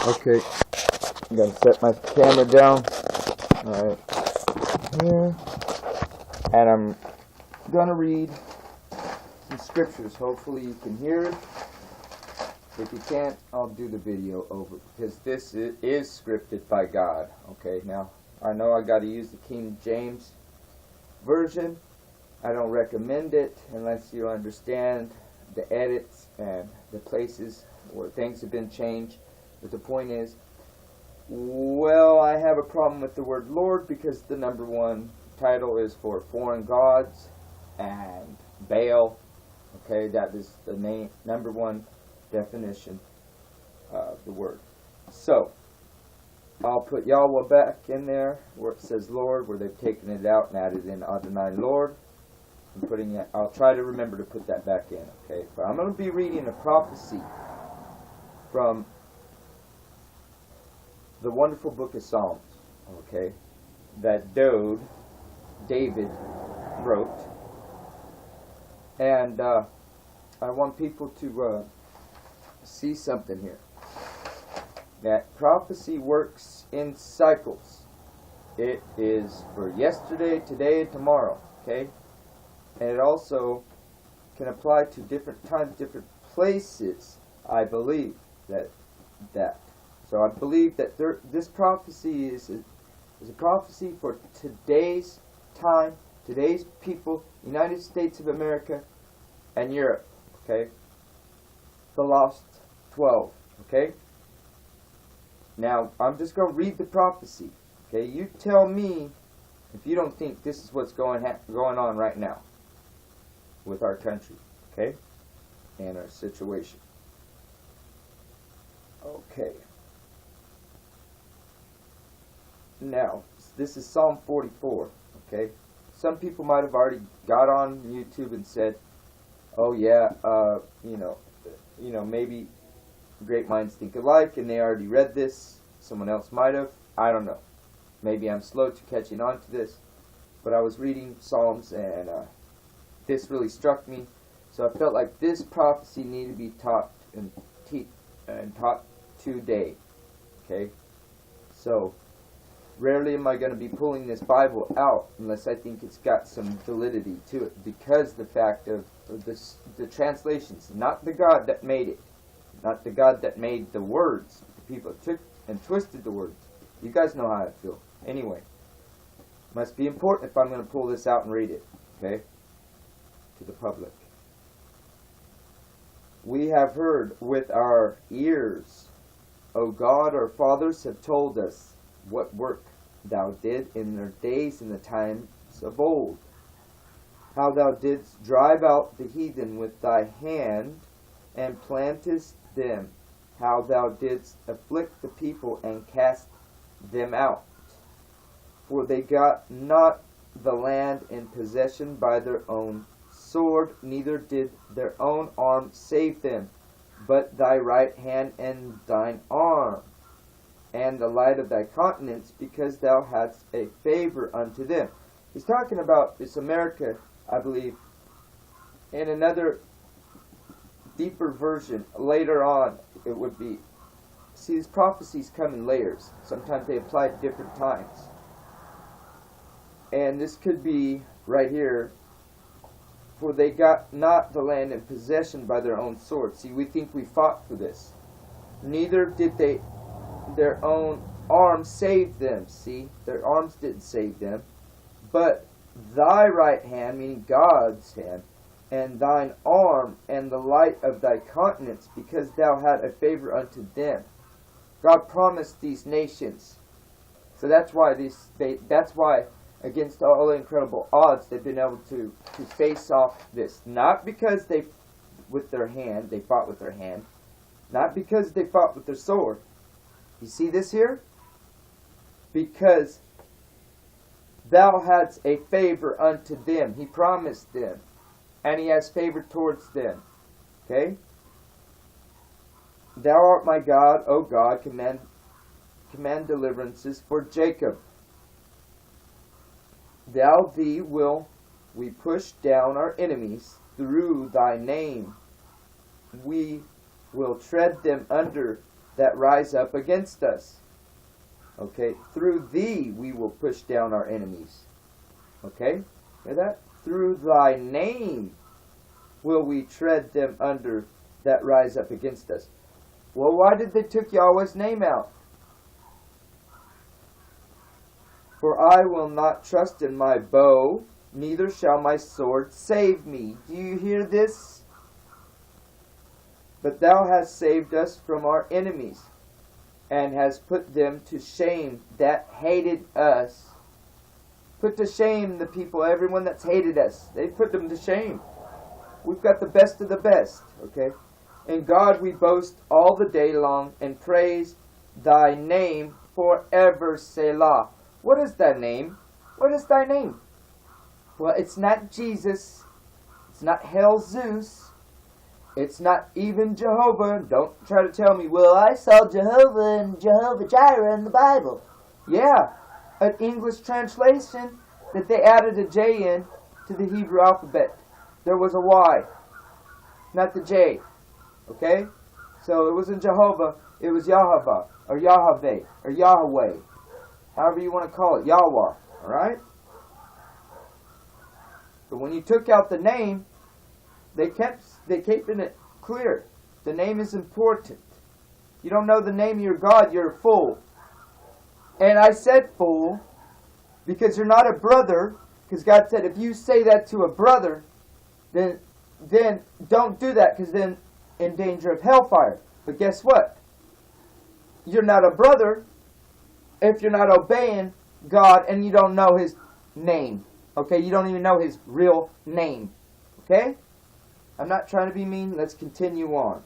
Okay, I'm gonna set my camera down. Alright, here. And I'm gonna read some scriptures. Hopefully you can hear it. If you can't, I'll do the video over, because this is scripted by God. Okay, now I know I gotta use the King James version. I don't recommend it unless you understand the edits and the places where things have been changed. But the point is, well, I have a problem with the word Lord because the number one title is for foreign gods and Baal. Okay, that is the number one definition of the word. So I'll put Yahweh back in there where it says Lord, where they've taken it out and added in Adonai Lord. I'm putting it. I'll try to remember to put that back in. Okay, but I'm going to be reading a prophecy from the wonderful book of Psalms. Okay, that David wrote, and I want people to see something here. That prophecy works in cycles. It is for yesterday, today, and tomorrow. Okay, and it also can apply to different times, different places. I believe that. So I believe that this prophecy is a prophecy for today's time, today's people, United States of America, and Europe. Okay, the lost 12. Okay. Now I'm just going to read the prophecy. Okay, you tell me if you don't think this is what's going on right now with our country. Okay, and our situation. Okay. Now, this is Psalm 44, okay? Some people might have already got on YouTube and said, oh yeah, you know, maybe great minds think alike, and they already read this. Someone else might have. I don't know. Maybe I'm slow to catching on to this, but I was reading Psalms, and this really struck me. So I felt like this prophecy needed to be taught and taught today, okay? So rarely am I going to be pulling this Bible out unless I think it's got some validity to it, because the fact of the translations, not the God that made it, not the God that made the words. The people took and twisted the words. You guys know how I feel. Anyway, must be important if I'm going to pull this out and read it, okay, to the public. We have heard with our ears, O God, our fathers have told us what work thou did in their days in the times of old, how thou didst drive out the heathen with thy hand, and plantest them, how thou didst afflict the people and cast them out. For they got not the land in possession by their own sword, neither did their own arm save them, but thy right hand and thine arm, and the light of thy countenance, because thou hadst a favor unto them. He's talking about this America, I believe, in another deeper version. Later on, it would be, see, these prophecies come in layers. Sometimes they apply at different times. And this could be right here, for they got not the land in possession by their own sword. See, we think we fought for this. Neither did their own arms save them. See, their arms didn't save them. But thy right hand, meaning God's hand, and thine arm, and the light of thy countenance, because thou had a favor unto them. God promised these nations. So that's why against all incredible odds, they've been able to face off this. Not because they fought with their hand. Not because they fought with their sword. You see this here? Because thou hadst a favor unto them. He promised them. And he has favor towards them. Okay? Thou art my God, O God, command deliverances for Jacob. Thee will we push down our enemies through thy name. We will tread them under that rise up against us. Okay, through thee we will push down our enemies. Okay, hear that? Through thy name will we tread them under that rise up against us. Well, why did they took Yahweh's name out? For I will not trust in my bow, neither shall my sword save me. Do you hear this? But thou hast saved us from our enemies, and has put them to shame that hated us. Put to shame the people, everyone that's hated us. They put them to shame. We've got the best of the best, okay? In God we boast all the day long, and praise thy name forever, Selah. What is thy name? What is thy name? Well, it's not Jesus. It's not Hell Zeus. It's not even Jehovah. Don't try to tell me, well, I saw Jehovah and Jehovah Jireh in the Bible. Yeah, an English translation that they added a J in to the Hebrew alphabet. There was a Y, not the J. Okay? So it wasn't Jehovah, it was Yahweh, or Yahweh, or Yahweh. However you want to call it, Yahweh. Alright? But when you took out the name, they kept it clear. The name is important. You don't know the name of your God, you're a fool. And I said fool because you're not a brother, because God said if you say that to a brother, then don't do that, because then in danger of hellfire. But guess what? You're not a brother if you're not obeying God and you don't know His name. Okay? You don't even know His real name. Okay? I'm not trying to be mean. Let's continue on.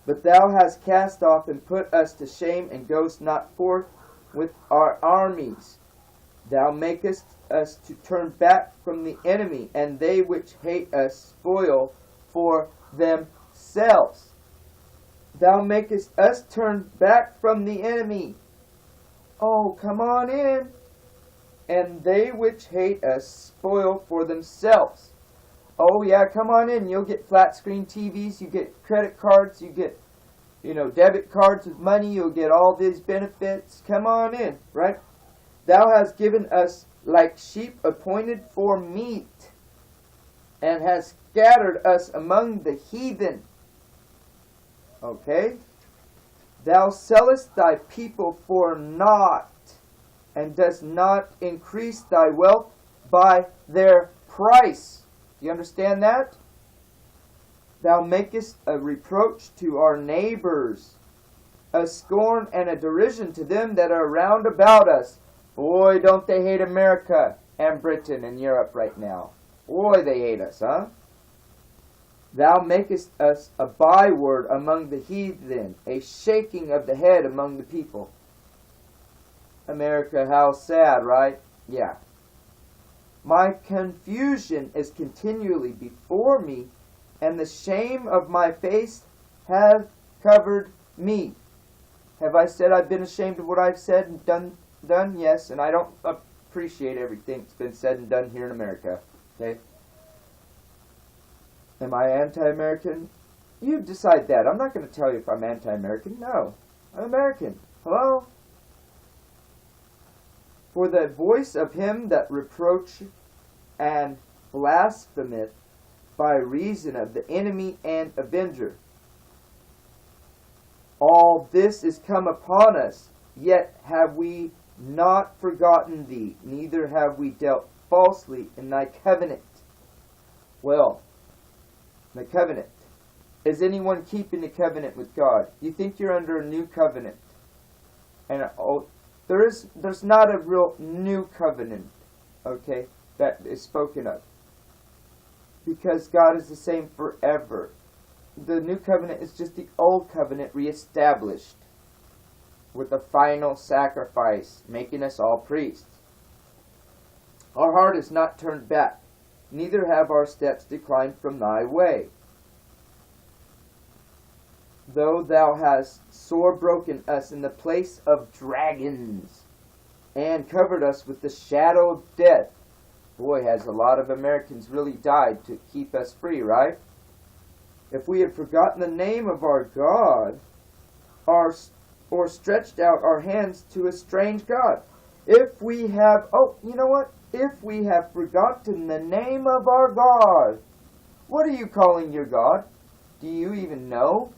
But thou hast cast off and put us to shame, and goest not forth with our armies. Thou makest us to turn back from the enemy, and they which hate us spoil for themselves. Thou makest us turn back from the enemy. Oh, come on in. And they which hate us spoil for themselves. Oh yeah, come on in. You'll get flat screen TVs, you get credit cards, you get, debit cards with money, you'll get all these benefits. Come on in, right? Thou hast given us like sheep appointed for meat, and hast scattered us among the heathen. Okay? Thou sellest thy people for naught, and dost not increase thy wealth by their price. You understand that? Thou makest a reproach to our neighbors, a scorn and a derision to them that are round about us. Boy, don't they hate America and Britain and Europe right now. Boy, they hate us, huh? Thou makest us a byword among the heathen, a shaking of the head among the people. America, how sad, right? Yeah. My confusion is continually before me, and the shame of my face hath covered me. Have I said I've been ashamed of what I've said and done? Yes, and I don't appreciate everything that's been said and done here in America. Okay? Am I anti-American? You decide that. I'm not going to tell you if I'm anti-American. No. I'm American. Hello? For the voice of him that reproacheth and blasphemeth by reason of the enemy and avenger. All this is come upon us, yet have we not forgotten thee, neither have we dealt falsely in thy covenant. Well, the covenant. Is anyone keeping the covenant with God? You think you're under a new covenant. And there's not a real new covenant, okay, that is spoken of. Because God is the same forever. The new covenant is just the old covenant reestablished with a final sacrifice, making us all priests. Our heart is not turned back, neither have our steps declined from thy way. Though thou hast sore broken us in the place of dragons, and covered us with the shadow of death. Boy, has a lot of Americans really died to keep us free, right? If we had forgotten the name of our God, or stretched out our hands to a strange God. If we have, oh, you know what? If we have forgotten the name of our God, what are you calling your God? Do you even know?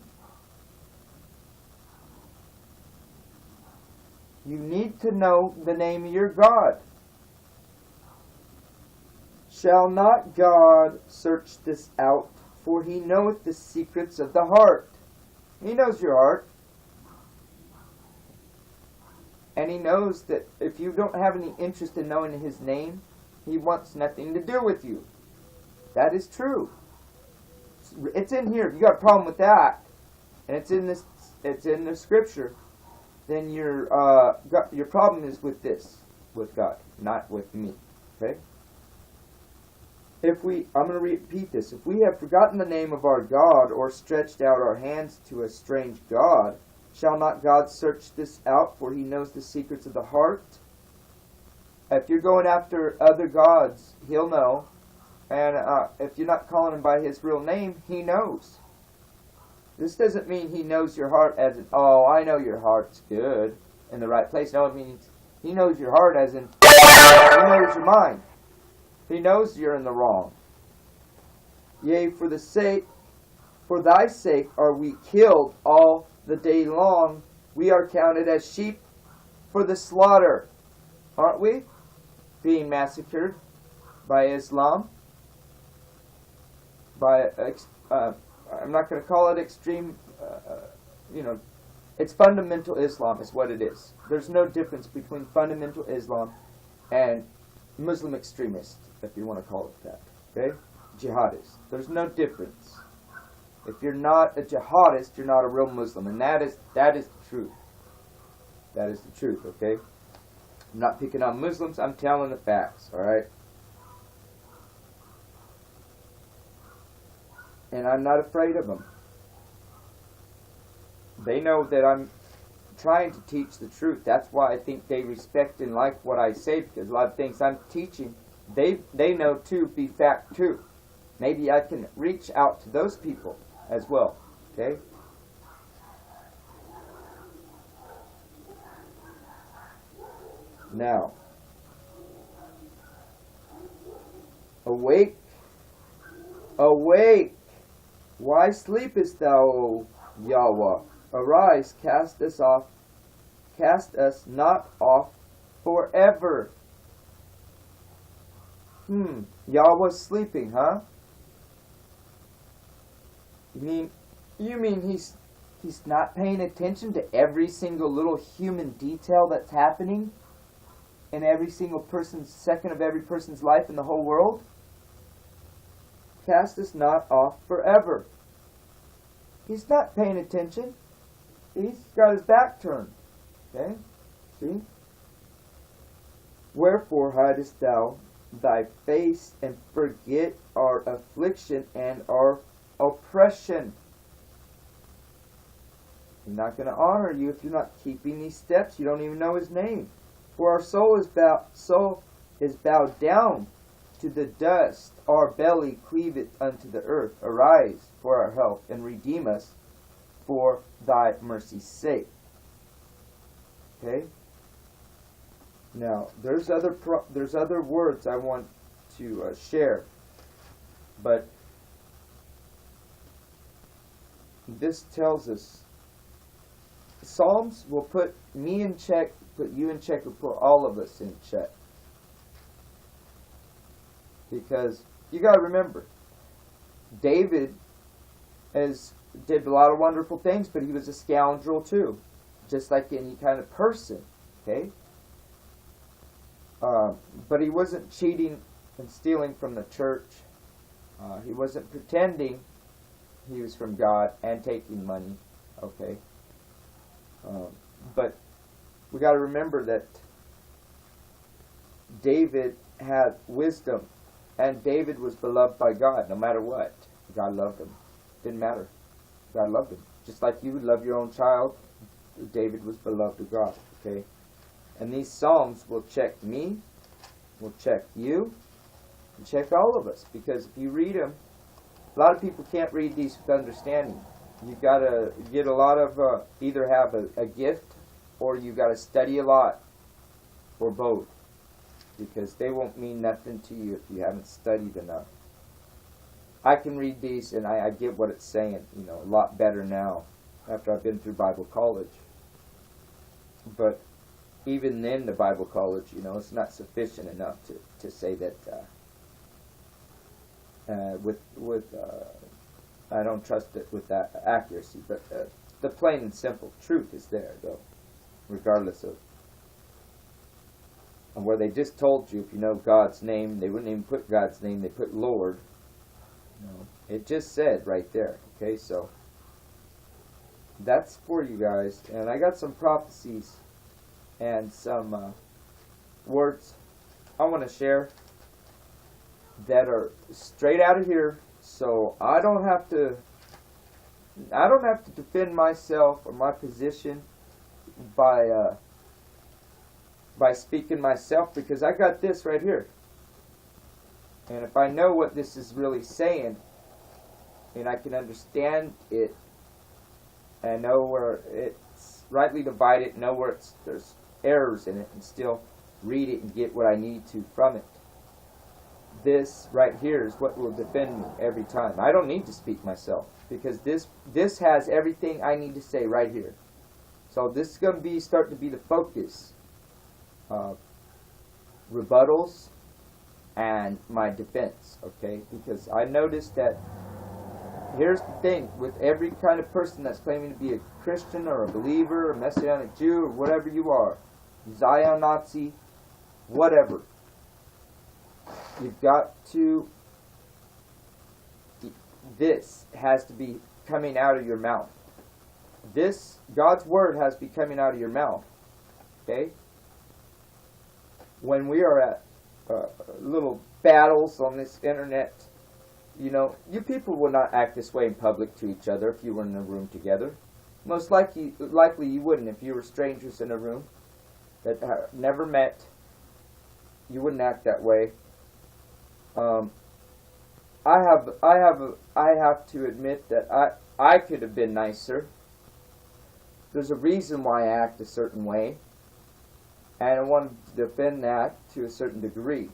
You need to know the name of your God. Shall not God search this out? For he knoweth the secrets of the heart. He knows your heart. And he knows that if you don't have any interest in knowing his name, he wants nothing to do with you. That is true. It's in here. If you got a problem with that, and it's in the scripture, then your problem is with God, not with me. Okay? I'm going to repeat this. If we have forgotten the name of our God, or stretched out our hands to a strange God, shall not God search this out, for he knows the secrets of the heart? If you're going after other gods, he'll know. And if you're not calling him by his real name, he knows. This doesn't mean he knows your heart as in, oh, I know your heart's good, in the right place. No, it means he knows your heart as in, he knows your mind. He knows you're in the wrong. Yea, for thy sake are we killed all the day long. We are counted as sheep for the slaughter. Aren't we? Being massacred by Islam. I'm not going to call it extreme, it's fundamental Islam is what it is. There's no difference between fundamental Islam and Muslim extremists, if you want to call it that. Okay? Jihadists. There's no difference. If you're not a jihadist, you're not a real Muslim. And that is the truth. That is the truth, okay? I'm not picking on Muslims, I'm telling the facts, alright? And I'm not afraid of them. They know that I'm trying to teach the truth. That's why I think they respect and like what I say, because a lot of things I'm teaching, they know to be fact too. Maybe I can reach out to those people as well. Okay? Now, awake, awake. Why sleepest thou, O Yahweh? Arise, cast us not off forever. Yahweh's sleeping, huh? You mean he's not paying attention to every single little human detail that's happening in every single second of every person's life in the whole world? Cast us not off forever. He's not paying attention. He's got his back turned. Okay? See? Wherefore hidest thou thy face, and forget our affliction and our oppression? He's not going to honor you if you're not keeping these steps. You don't even know his name. For our soul is bowed down to the dust, our belly cleaveth unto the earth. Arise for our help, and redeem us for thy mercy's sake. Okay? Now, there's other words I want to share, but this tells us Psalms will put me in check, put you in check, will put all of us in check. Because you got to remember, David did a lot of wonderful things, but he was a scoundrel too, just like any kind of person. Okay, but he wasn't cheating and stealing from the church. He wasn't pretending he was from God and taking money. Okay, but we got to remember that David had wisdom. And David was beloved by God, no matter what. God loved him. Didn't matter. God loved him. Just like you would love your own child, David was beloved of God. Okay? And these Psalms will check me, will check you, and check all of us. Because if you read them, a lot of people can't read these with understanding. You gotta get a lot of, either have a gift or you gotta study a lot, or both. Because they won't mean nothing to you if you haven't studied enough. I can read these and I get what it's saying, a lot better now after I've been through Bible college. But even in the Bible college, it's not sufficient enough to say that I don't trust it with that accuracy. But the plain and simple truth is there, though, regardless of where they just told you if you know God's name, they wouldn't even put God's name, they put Lord. It just said right there. Okay, so that's for you guys. And I got some prophecies and some words I want to share that are straight out of here, so I don't have to defend myself or my position by speaking myself, because I got this right here. And if I know what this is really saying, and I can understand it, and know where it's rightly divided, know where there's errors in it, and still read it and get what I need to from it. This right here is what will defend me every time. I don't need to speak myself, because this has everything I need to say right here. So this is going to start to be the focus. Rebuttals and my defense, okay? Because I noticed that here's the thing with every kind of person that's claiming to be a Christian or a believer, or a Messianic Jew, or whatever you are, Zion Nazi, whatever, you've got to, this has to be coming out of your mouth. This, God's Word has to be coming out of your mouth, okay? When we are at little battles on this internet, you people will not act this way in public to each other if you were in a room together. Most likely you wouldn't if you were strangers in a room that never met. You wouldn't act that way. I have to admit that I could have been nicer. There's a reason why I act a certain way, and I want to defend that to a certain degree,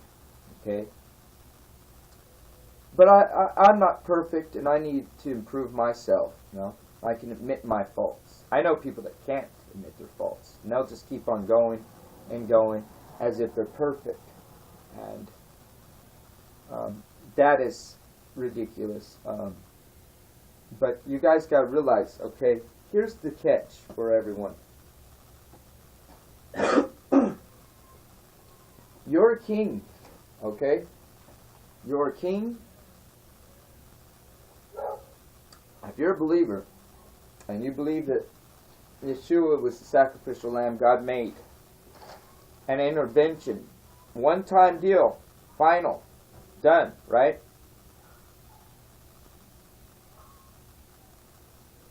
okay? But I'm not perfect, and I need to improve myself, I can admit my faults. I know people that can't admit their faults, and they'll just keep on going and going as if they're perfect, and that is ridiculous. But you guys got to realize, okay, here's the catch for everyone. You're a king, okay? You're a king. If you're a believer, and you believe that Yeshua was the sacrificial lamb God made, an intervention, one-time deal, final, done, right?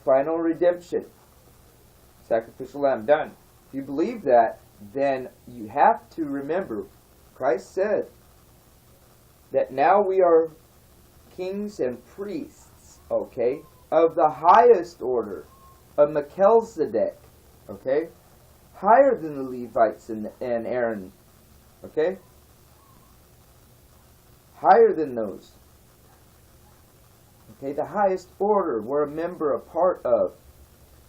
Final redemption, sacrificial lamb, done. If you believe that, then you have to remember, Christ said that now we are kings and priests, okay, of the highest order, of Melchizedek, okay, higher than the Levites and Aaron, okay, higher than those, okay, the highest order we're a member, a part of.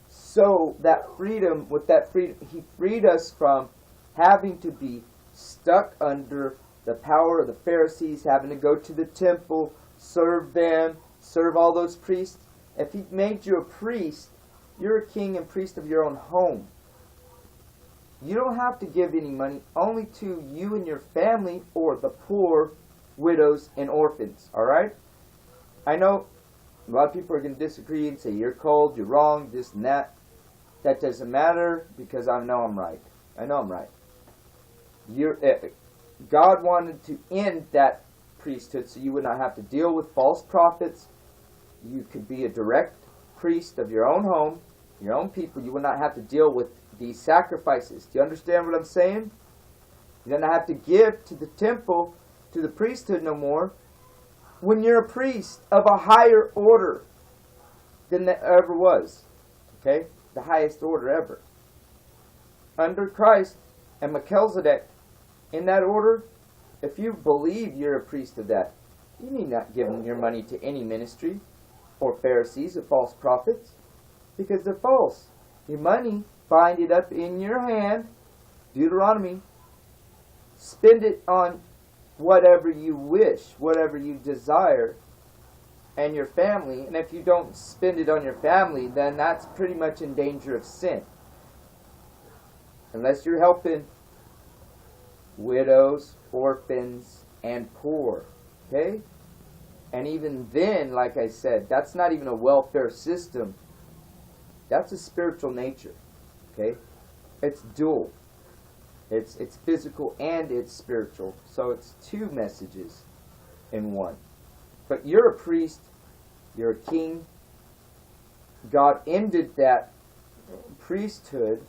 So that freedom, with that freedom, He freed us from having to be stuck under the power of the Pharisees, having to go to the temple, serve them, serve all those priests. If He made you a priest, you're a king and priest of your own home. You don't have to give any money, only to you and your family or the poor, widows, and orphans, alright? I know a lot of people are going to disagree and say, you're cold, you're wrong, this and that. That doesn't matter, because I know I'm right. I know I'm right. God wanted to end that priesthood so you would not have to deal with false prophets. You could be a direct priest of your own home, your own people. You would not have to deal with these sacrifices. Do you understand what I'm saying? You don't have to give to the temple, to the priesthood no more. When you're a priest of a higher order, than there ever was. Okay? The highest order ever. Under Christ and Melchizedek, in that order, if you believe you're a priest of that, you need not give your money to any ministry or Pharisees or false prophets, because they're false. Your money, bind it up in your hand, Deuteronomy, spend it on whatever you wish, whatever you desire, and your family. And if you don't spend it on your family, then that's pretty much in danger of sin. Unless you're helping widows, orphans, and poor. Okay? And even then, like I said, that's not even a welfare system. That's a spiritual nature. Okay? It's dual. It's physical and it's spiritual. So it's two messages in one. But you're a priest. You're a king. God ended that priesthood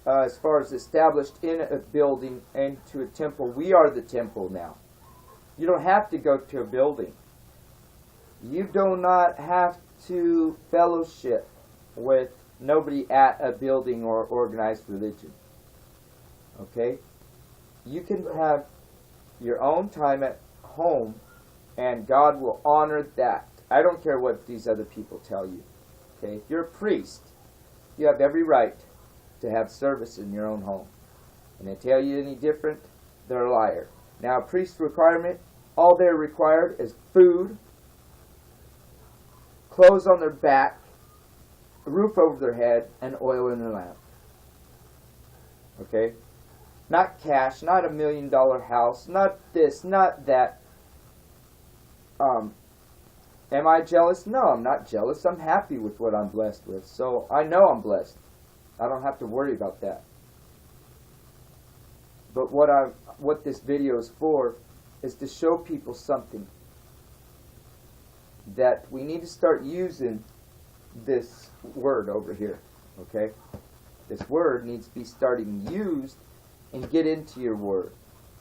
as far as established in a building and to a temple. We are the temple now. You don't have to go to a building. You do not have to fellowship with nobody at a building or organized religion. Okay? You can have your own time at home, and God will honor that. I don't care what these other people tell you. Okay? If you're a priest, you have every right to have service in your own home. And they tell you any different, they're a liar. Now, a priest's requirement, all they're required is food, clothes on their back, a roof over their head, and oil in their lamp. Okay? Not cash, not $1 million house, not this, not that. Am I jealous? No, I'm not jealous. I'm happy with what I'm blessed with. So I know I'm blessed. I don't have to worry about that. But what this video is for is to show people something. That we need to start using this word over here. Okay? This word needs to be starting used and get into your word.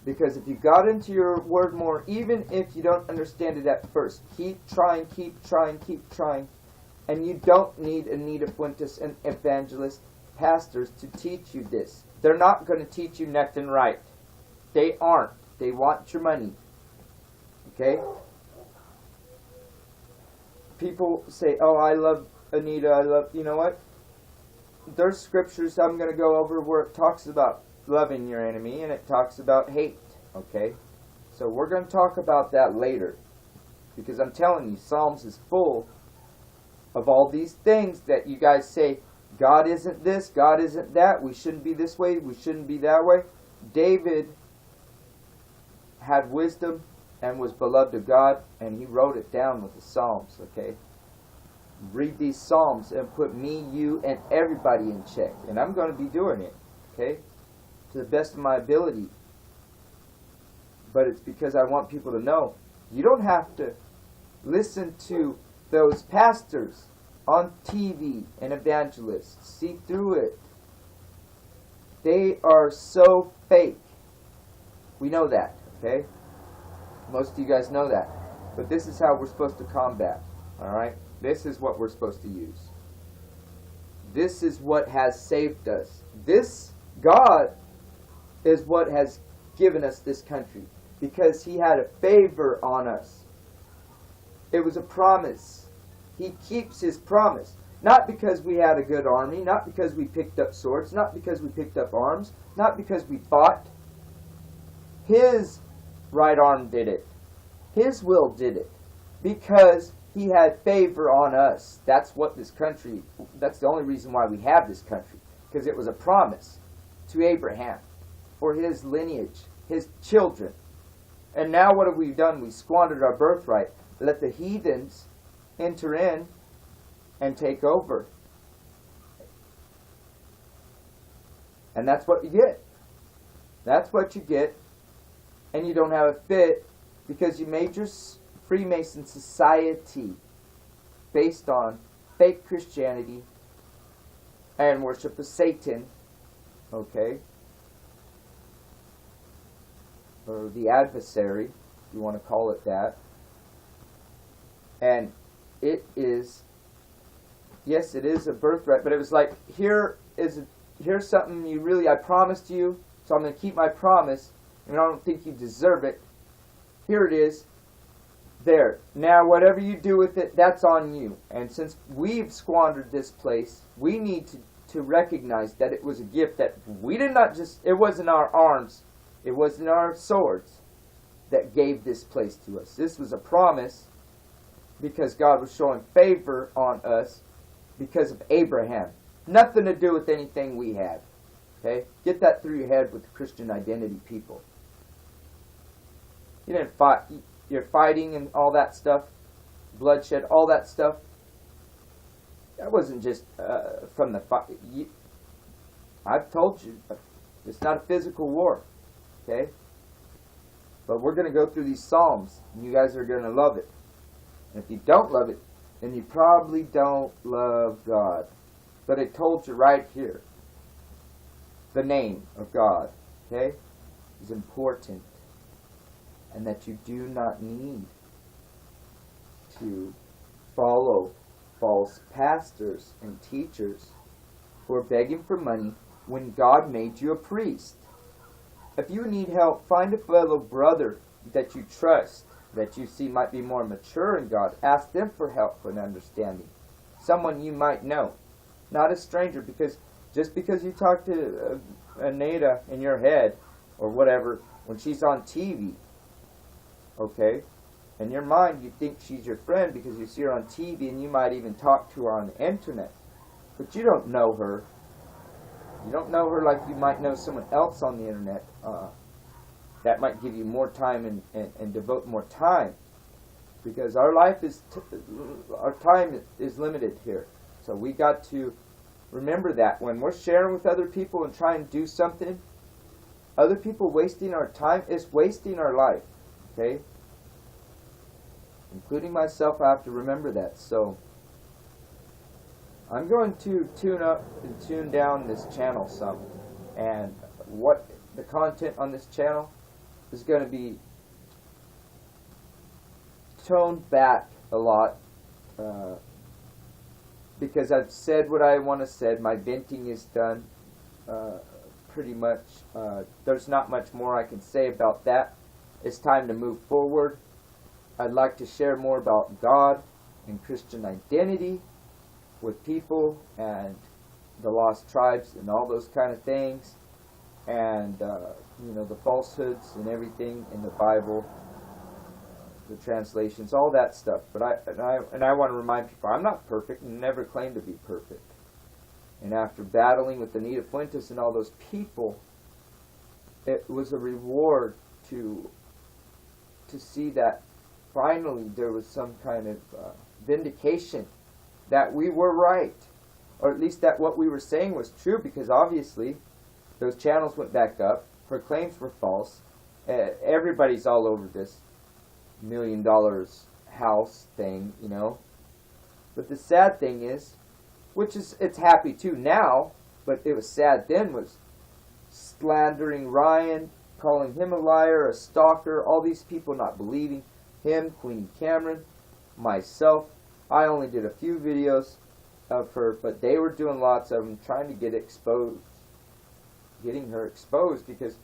Because if you got into your word more, even if you don't understand it at first, keep trying, keep trying, keep trying. And you don't need Anita Fuentes and evangelist pastors to teach you this. They're not going to teach you nothing right. They aren't. They want your money. Okay? People say, oh, I love Anita, I love, you know what? There's scriptures I'm going to go over where it talks about loving your enemy and it talks about hate. Okay? So we're going to talk about that later. Because I'm telling you, Psalms is full of all these things that you guys say, God isn't this, God isn't that, we shouldn't be this way, we shouldn't be that way. David had wisdom and was beloved of God, and he wrote it down with the Psalms, okay? Read these Psalms and put me, you, and everybody in check. And I'm going to be doing it, okay? To the best of my ability. But it's because I want people to know, you don't have to listen to those pastors on TV and evangelists. See through it. They are so fake. We know that, okay? Most of you guys know that. But this is how we're supposed to combat, alright? This is what we're supposed to use. This is what has saved us. This, God, is what has given us this country. Because He had a favor on us. It was a promise. He keeps His promise. Not because we had a good army, not because we picked up swords, not because we picked up arms, not because we fought. His right arm did it. His will did it. Because He had favor on us. That's what this country, that's the only reason why we have this country. Because it was a promise to Abraham for his lineage, his children. And now what have we done? We squandered our birthright. Let the heathens enter in and take over. And that's what you get. That's what you get. And you don't have a fit because you made your Freemason society based on fake Christianity and worship of Satan. Okay? Or the adversary, if you want to call it that. And it is, yes, it is a birthright, but it was like, here's something I promised you, so I'm going to keep my promise, and I don't think you deserve it. Here it is. There. Now, whatever you do with it, that's on you. And since we've squandered this place, we need to recognize that it was a gift that we did not just, it wasn't our arms, it wasn't our swords that gave this place to us. This was a promise because God was showing favor on us because of Abraham. Nothing to do with anything we had. Okay? Get that through your head with Christian identity, people. You didn't fight. You're fighting and all that stuff, bloodshed, all that stuff. That wasn't just from the fight. I've told you, it's not a physical war, okay? But we're going to go through these Psalms, and you guys are going to love it. And if you don't love it, then you probably don't love God. But it told you right here, the name of God, okay, is important. And that you do not need to follow false pastors and teachers who are begging for money when God made you a priest. If you need help, find a fellow brother that you trust, that you see might be more mature in God. Ask them for help and understanding. Someone you might know, not a stranger, because just because you talk to Anita in your head or whatever when she's on TV, okay, in your mind you think she's your friend because you see her on TV and you might even talk to her on the internet, but you don't know her. You don't know her like you might know someone else on the internet that might give you more time and devote more time, because our life is our time is limited here. So we got to remember that when we're sharing with other people and trying to do something, other people wasting our time is wasting our life. Okay? Including myself, I have to remember that. So, I'm going to tune up and tune down this channel some. And what the content on this channel is going to be toned back a lot. Because I've said what I want to say. My venting is done. Pretty much. There's not much more I can say about that. It's time to move forward. I'd like to share more about God and Christian identity with people and the lost tribes and all those kind of things, and the falsehoods and everything in the Bible, the translations, all that stuff. But I want to remind people, I'm not perfect and never claim to be perfect. And after battling with Anita Fuentes and all those people, it was a reward to see that finally there was some kind of vindication that we were right, or at least that what we were saying was true, because obviously those channels went back up, her claims were false. Everybody's all over this $1 million house thing, But the sad thing is, which is, it's happy too now, but it was sad then, was slandering Ryan, calling him a liar, a stalker, all these people not believing him, Queenie Cameron, myself. I only did a few videos of her, but they were doing lots of them, trying to get exposed, getting her exposed, because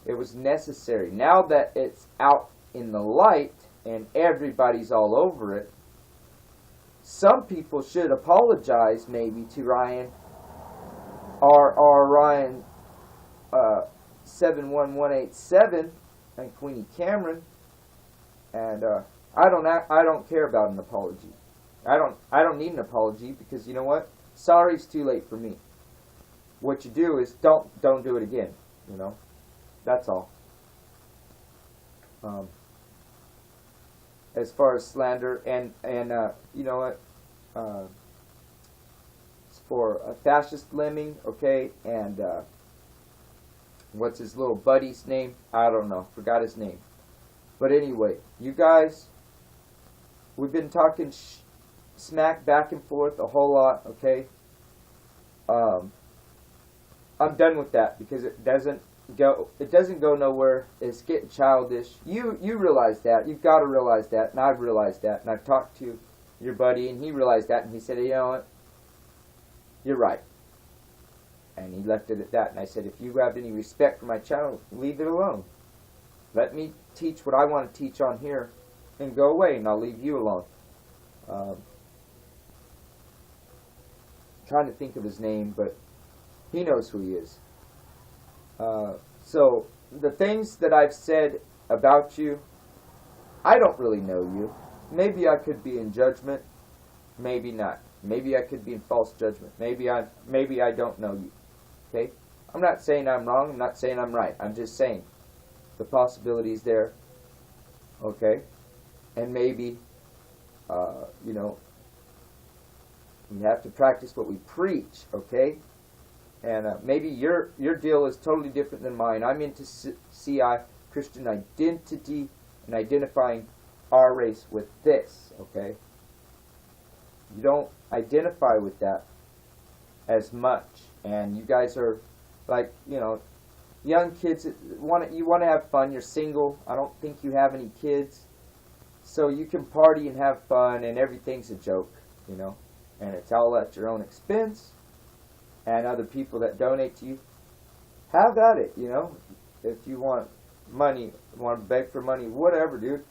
it was necessary. Now that it's out in the light and everybody's all over it, some people should apologize maybe to Ryan, or Ryan 71187 and Queenie Cameron, and I don't care about an apology. I don't need an apology, because you know what? Sorry's too late for me. What you do is don't do it again. That's all. As far as slander and you know what? It's for a fascist lemming, okay, and what's his little buddy's name? I don't know. Forgot his name. But anyway, you guys, we've been talking smack back and forth a whole lot, okay? I'm done with that, because it doesn't go nowhere. It's getting childish. You realize that. You've got to realize that, and I've realized that, and I've talked to your buddy, and he realized that, and he said, you know what, you're right. And he left it at that. And I said, if you have any respect for my channel, leave it alone. Let me teach what I want to teach on here and go away, and I'll leave you alone. Trying to think of his name, but he knows who he is. So the things that I've said about you, I don't really know you. Maybe I could be in judgment, maybe not. Maybe I could be in false judgment. Maybe I don't know you. Okay? I'm not saying I'm wrong. I'm not saying I'm right. I'm just saying the possibility is there. Okay? And maybe, you know, we have to practice what we preach. Okay? And maybe your deal is totally different than mine. I'm into CI, Christian identity, and identifying our race with this. Okay? You don't identify with that as much, and you guys are like, you know, young kids. You want to have fun. You're single. I don't think you have any kids, so you can party and have fun, and everything's a joke, you know, and it's all at your own expense. And other people that donate to you, have at it, you know. If you want money, want to beg for money, whatever, dude.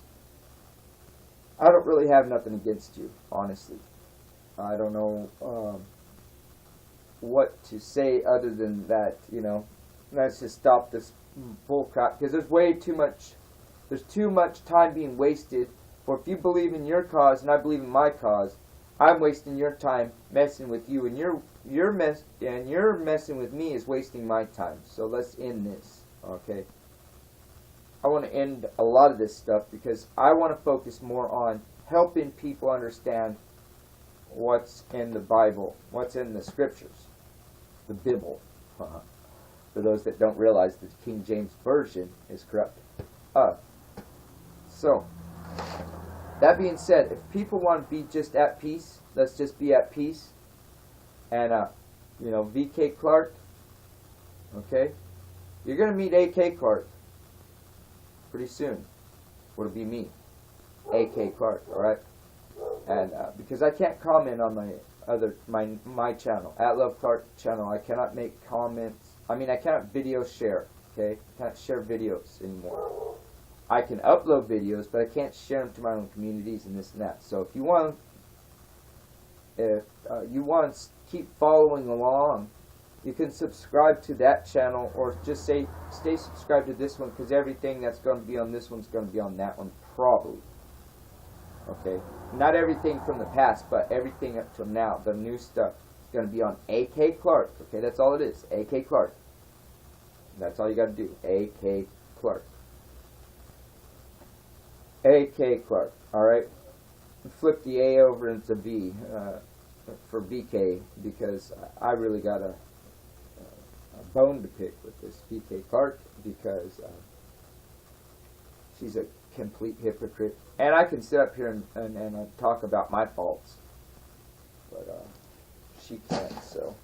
I don't really have nothing against you, honestly. I don't know what to say other than that, you know. Let's just stop this bull crap, because there's too much time being wasted. For if you believe in your cause and I believe in my cause, I'm wasting your time messing with you, and you're messing with me is wasting my time. So let's end this, okay? I want to end a lot of this stuff because I want to focus more on helping people understand what's in the Bible, what's in the Scriptures, the Bible. For those that don't realize that the King James Version is corrupt. So, that being said, if people want to be just at peace, let's just be at peace. And, you know, VK Clark, okay? You're going to meet AK Clark pretty soon. Would it be me? AK Clark, alright? And because I can't comment on my channel, at Love Clark channel, I cannot make comments. I mean, I cannot video share, okay? I can't share videos anymore. I can upload videos, but I can't share them to my own communities and this and that. So if you want to keep following along, you can subscribe to that channel, or just stay subscribed to this one, because everything that's going to be on this one's going to be on that one, probably. Okay? Not everything from the past, but everything up till now, the new stuff, is going to be on AK Clark. Okay? That's all it is. AK Clark. That's all you got to do. AK Clark. AK Clark. Alright? Flip the A over into B for BK, because I really got a bone to pick with this BK Clark, because she's a complete hypocrite. And I can sit up here and talk about my faults, but she can't, so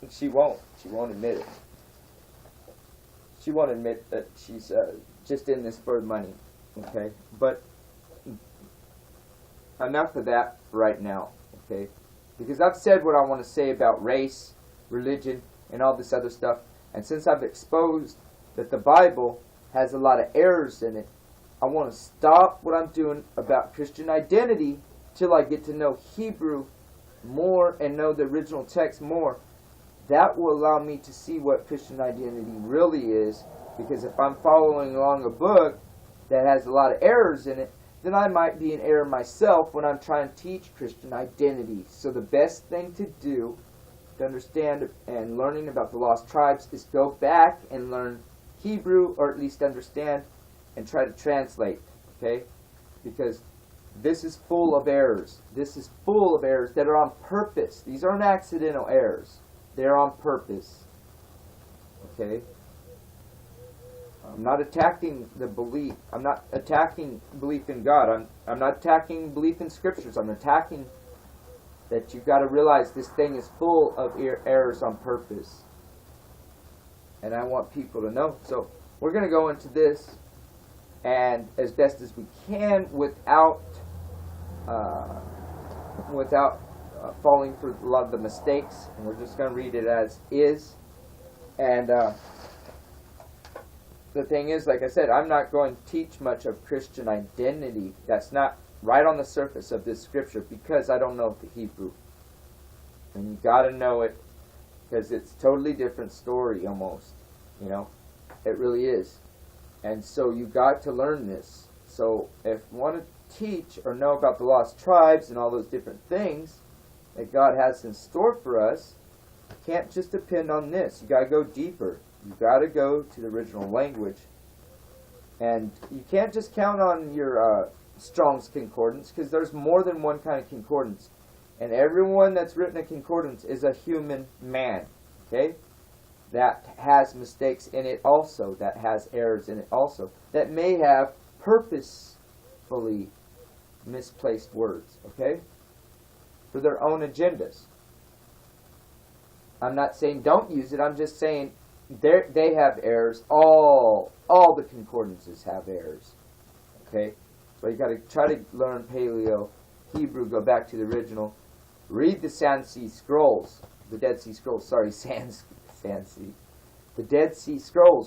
she won't admit it. She won't admit that she's just in this for money, okay? But enough of that right now, okay? Because I've said what I want to say about race, religion, and all this other stuff. And since I've exposed that the Bible has a lot of errors in it, I want to stop what I'm doing about Christian identity till I get to know Hebrew more and know the original text more. That will allow me to see what Christian identity really is. Because if I'm following along a book that has a lot of errors in it, then I might be in error myself when I'm trying to teach Christian identity. So the best thing to do to understand and learning about the lost tribes is go back and learn Hebrew, or at least understand and try to translate, okay? Because this is full of errors. This is full of errors that are on purpose. These aren't accidental errors. They're on purpose, okay? I'm not attacking the belief. I'm not attacking belief in God. I'm not attacking belief in Scriptures. I'm attacking that you've got to realize this thing is full of errors on purpose. And I want people to know. So we're going to go into this, and as best as we can, without without falling for a lot of the mistakes, and we're just going to read it as is. And the thing is, like I said, I'm not going to teach much of Christian identity. That's not right on the surface of this scripture, because I don't know the Hebrew. And you got to know it, because it's a totally different story almost. You know, it really is. And so you got to learn this. So if you want to teach or know about the lost tribes and all those different things that God has in store for us, you can't just depend on this. You got to go deeper. You got to go to the original language. And you can't just count on your Strong's Concordance, because there's more than one kind of concordance. And everyone that's written a concordance is a human man. Okay? That has mistakes in it also. That has errors in it also. That may have purposefully misplaced words. Okay? For their own agendas. I'm not saying don't use it. I'm just saying they have errors. All the concordances have errors. Okay? So you got to try to learn Paleo, Hebrew, go back to the original. Read the Dead Sea Scrolls. The Dead Sea Scrolls.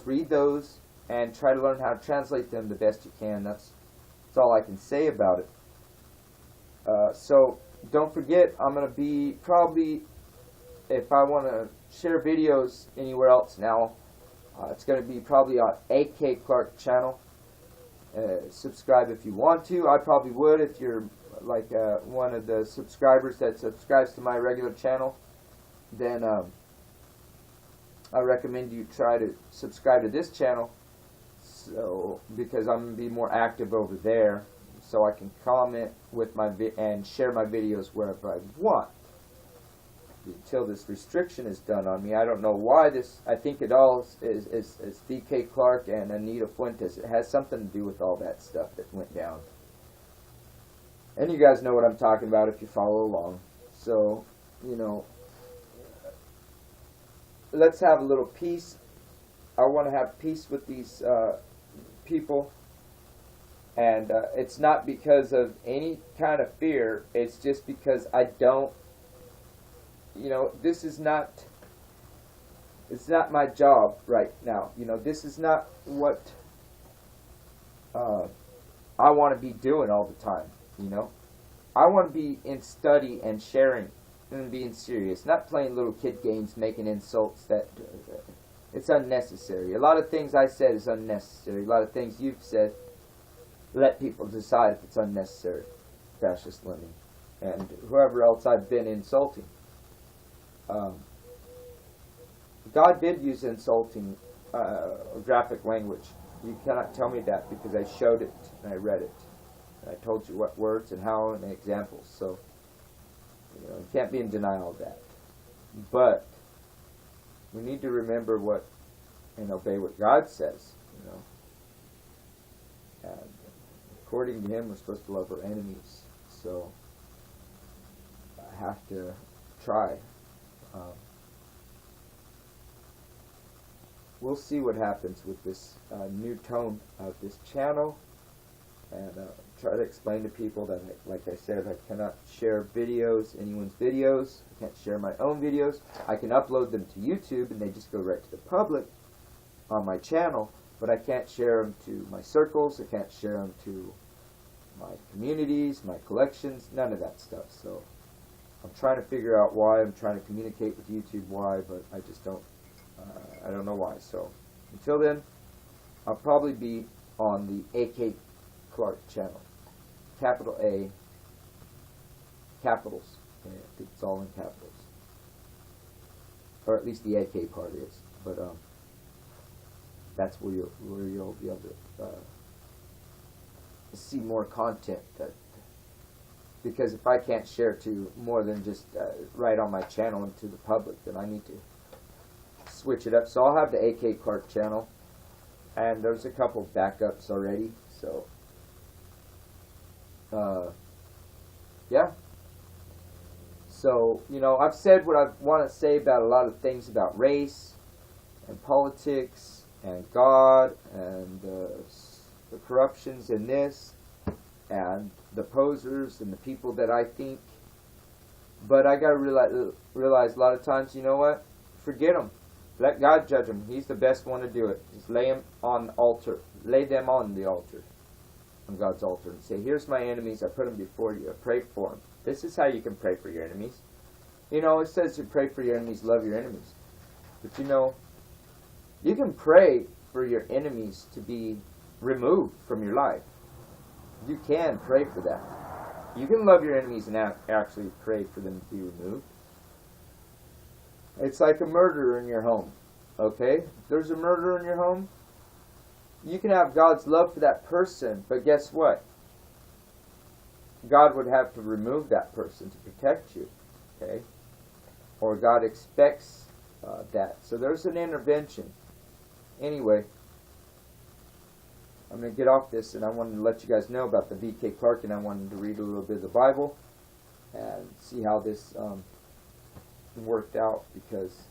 Read those and try to learn how to translate them the best you can. That's all I can say about it. So don't forget, I'm going to be probably, if I want to share videos anywhere else now, it's going to be probably on AK Clark channel. Subscribe if you want to. I probably would if you're like one of the subscribers that subscribes to my regular channel. Then I recommend you try to subscribe to this channel, so because I'm going to be more active over there, so I can comment with my and share my videos wherever I want. Until this restriction is done on me, I don't know why this. I think it all is DK Clark and Anita Fuentes. It has something to do with all that stuff that went down. And you guys know what I'm talking about if you follow along. So, you know, let's have a little peace. I want to have peace with these people. And it's not because of any kind of fear. It's just because I don't, you know, this is not, it's not my job right now. You know, this is not what I want to be doing all the time, you know. I want to be in study and sharing and being serious, not playing little kid games, making insults that, it's unnecessary. A lot of things I said is unnecessary. A lot of things you've said, let people decide if it's unnecessary. Fascist Lenny. And whoever else I've been insulting. God did use insulting graphic language. You cannot tell me that, because I showed it and I read it. And I told you what words and how and examples. So, you know, you can't be in denial of that. But we need to remember what and obey what God says, you know. And according to Him, we're supposed to love our enemies. So I have to try. We'll see what happens with this new tone of this channel, and try to explain to people that, like I said, I cannot share videos, anyone's videos. I can't share my own videos. I can upload them to YouTube, and they just go right to the public on my channel, but I can't share them to my circles. I can't share them to my communities, my collections, none of that stuff. So I'm trying to figure out why. I'm trying to communicate with YouTube why, but I just don't. I don't know why. So until then, I'll probably be on the AK Clark channel. Capital A, capitals. Okay, it's all in capitals. Or at least the AK part is. But that's where you'll be able to see more content. Because if I can't share to more than just right on my channel and to the public, then I need to switch it up. So I'll have the AK Clark channel, and there's a couple backups already. So yeah. So, you know, I've said what I want to say about a lot of things about race and politics and God and the corruptions in this and the posers and the people that I think But I got to realize a lot of times, you know what? Forget them. Let God judge them. He's the best one to do it. Just lay them on the altar. Lay them on the altar. On God's altar. And say, here's my enemies. I put them before you. I pray for them. This is how you can pray for your enemies. You know, it says to pray for your enemies, love your enemies. But you know, you can pray for your enemies to be removed from your life. You can pray for that. You can love your enemies and actually pray for them to be removed. It's like a murderer in your home. Okay? If there's a murderer in your home, you can have God's love for that person, but guess what? God would have to remove that person to protect you. Okay? Or God expects that. So there's an intervention. Anyway, I'm going to get off this, and I wanted to let you guys know about the V.K. Clark, and I wanted to read a little bit of the Bible and see how this worked out, because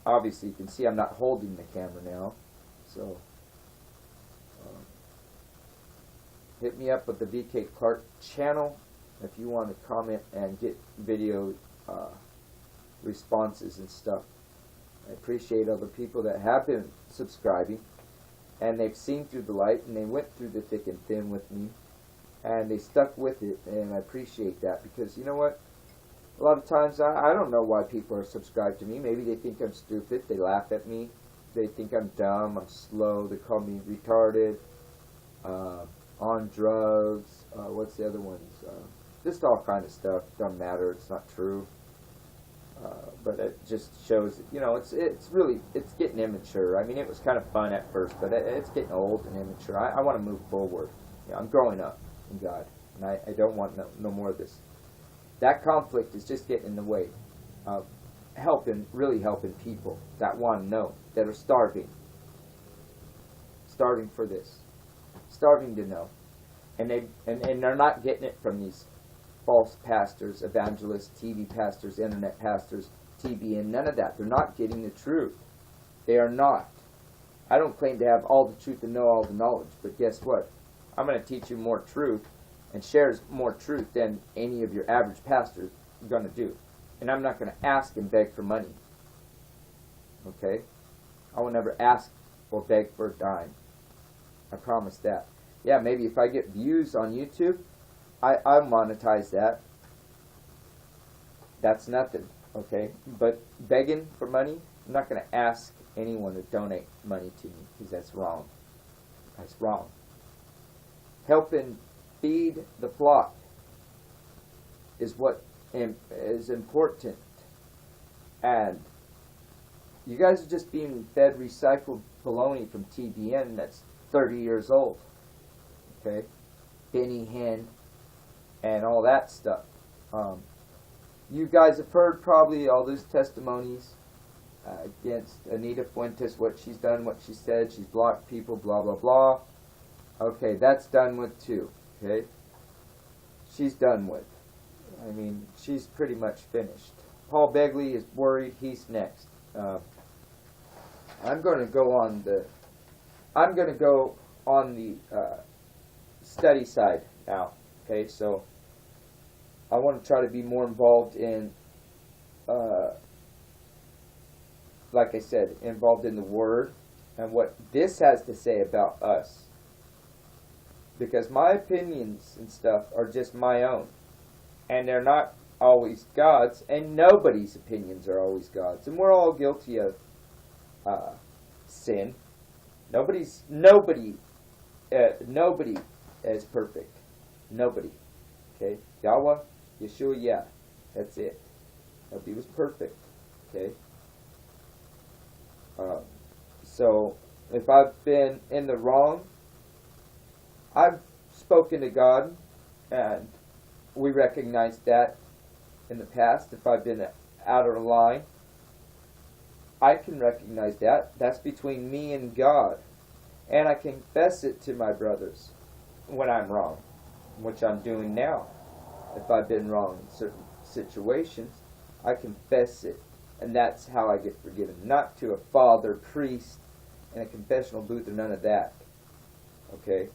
obviously you can see I'm not holding the camera now. So hit me up with the V.K. Clark channel if you want to comment and get video responses and stuff. I appreciate other people that have been subscribing, and they've seen through the light, and they went through the thick and thin with me, and they stuck with it, and I appreciate that, because you know what? A lot of times I don't know why people are subscribed to me. Maybe they think I'm stupid, they laugh at me, they think I'm dumb, I'm slow, they call me retarded, on drugs, what's the other ones? Just all kind of stuff. Doesn't matter, it's not true. But it just shows, you know, it's getting immature. I mean, it was kind of fun at first, but it's getting old and immature. I want to move forward. You know, I'm growing up in God, and I don't want no more of this. That conflict is just getting in the way of really helping people that want to know, that are starving for this, starving to know, and they're not getting it from these false pastors, evangelists, TV pastors, internet pastors, TV, and none of that. They're not getting the truth. They are not. I don't claim to have all the truth and know all the knowledge, but guess what? I'm going to teach you more truth and share more truth than any of your average pastors are going to do. And I'm not going to ask and beg for money. Okay? I will never ask or beg for a dime. I promise that. Yeah, maybe if I get views on YouTube, I monetize that. That's nothing, okay? But begging for money, I'm not going to ask anyone to donate money to me, because that's wrong. That's wrong. Helping feed the flock is what is important. And you guys are just being fed recycled baloney from TBN that's 30 years old, okay? Benny Hinn and all that stuff. You guys have heard probably all those testimonies against Anita Fuentes, what she's done, what she said, she's blocked people, blah, blah, blah. Okay, that's done with too, okay? She's done with. I mean, she's pretty much finished. Paul Begley is worried, he's next. I'm going to go on the study side now, okay? So I want to try to be more involved in, like I said, involved in the Word and what this has to say about us. Because my opinions and stuff are just my own. And they're not always God's, and nobody's opinions are always God's. And we're all guilty of sin. Nobody is perfect. Nobody. Okay? Yahweh, Yeshua, yeah. That's it. Nobody was perfect. Okay? So, if I've been in the wrong, I've spoken to God, and we recognize that in the past. If I've been out of line, I can recognize that. That's between me and God. And I confess it to my brothers when I'm wrong, which I'm doing now. If I've been wrong in certain situations, I confess it. And that's how I get forgiven. Not to a father, priest, in a confessional booth or none of that. Okay?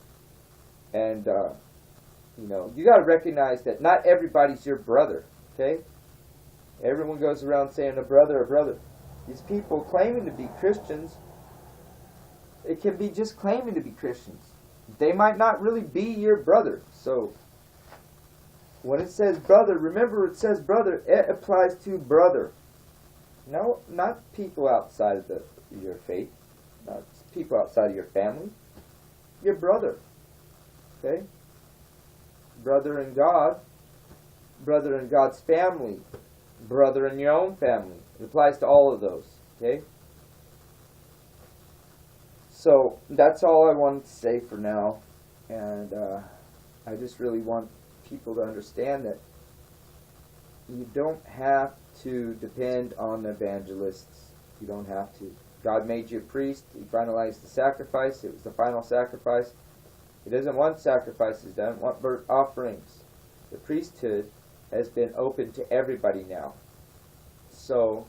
And, you know, you got to recognize that not everybody's your brother. Okay? Everyone goes around saying a brother, a brother. These people claiming to be Christians, it can be just claiming to be Christians. They might not really be your brother. So, when it says brother, remember it says brother, it applies to brother. No, not people outside of your faith, not people outside of your family. Your brother. Okay? Brother in God, brother in God's family, brother in your own family. It applies to all of those. Okay? So, that's all I wanted to say for now. And I just really want people to understand that you don't have to depend on evangelists. You don't have to. God made you a priest. He finalized the sacrifice. It was the final sacrifice. He doesn't want sacrifices. He doesn't want burnt offerings. The priesthood has been open to everybody now. So,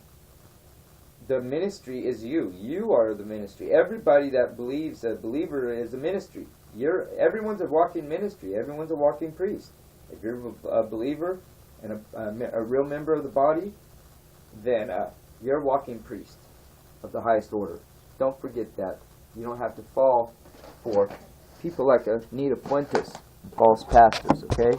the ministry is you. You are the ministry. Everybody that believes, a believer, is a ministry. Everyone's a walking ministry. Everyone's a walking priest. If you're a believer and a real member of the body, then you're a walking priest of the highest order. Don't forget that. You don't have to fall for people like Anita Fuentes, false pastors, okay?